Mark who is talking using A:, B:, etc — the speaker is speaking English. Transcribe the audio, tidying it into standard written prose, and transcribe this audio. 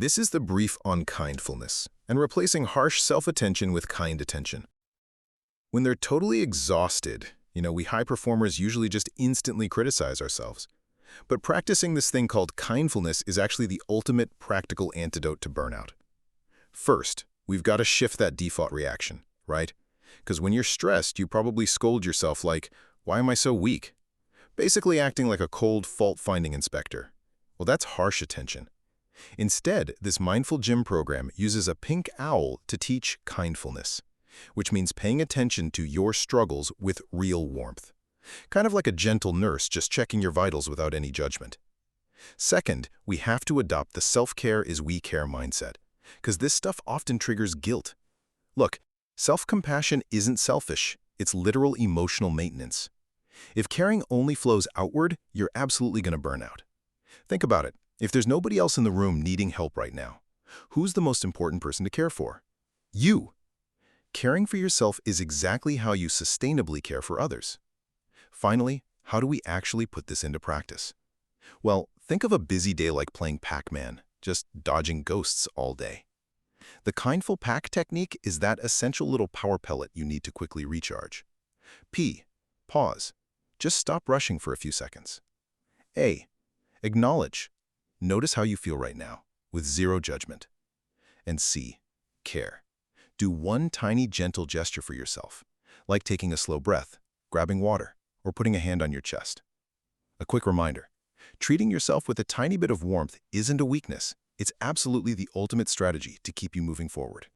A: This is the brief on kindfulness and replacing harsh self-attention with kind attention. When they're totally exhausted, we high performers usually just instantly criticize ourselves. But practicing this thing called kindfulness is actually the ultimate practical antidote to burnout. First, we've got to shift that default reaction, right? Because when you're stressed, you probably scold yourself like, "Why am I so weak?" Basically acting like a cold fault-finding inspector. Well, that's harsh attention. Instead, this mindful gym program uses a pink owl to teach kindfulness, which means paying attention to your struggles with real warmth. Kind of like a gentle nurse just checking your vitals without any judgment. Second, we have to adopt the self-care is we care mindset, because this stuff often triggers guilt. Look, self-compassion isn't selfish, it's literal emotional maintenance. If caring only flows outward, you're absolutely going to burn out. Think about it. If there's nobody else in the room needing help right now, who's the most important person to care for? You. Caring for yourself is exactly how you sustainably care for others. Finally, how do we actually put this into practice? Well, think of a busy day like playing Pac-Man, just dodging ghosts all day. The Kindful-PAC technique is that essential little power pellet you need to quickly recharge. P. Pause. Just stop rushing for a few seconds. A. Acknowledge. Notice how you feel right now, with zero judgment. And C. Care. Do one tiny gentle gesture for yourself, like taking a slow breath, grabbing water, or putting a hand on your chest. A quick reminder, treating yourself with a tiny bit of warmth isn't a weakness. It's absolutely the ultimate strategy to keep you moving forward.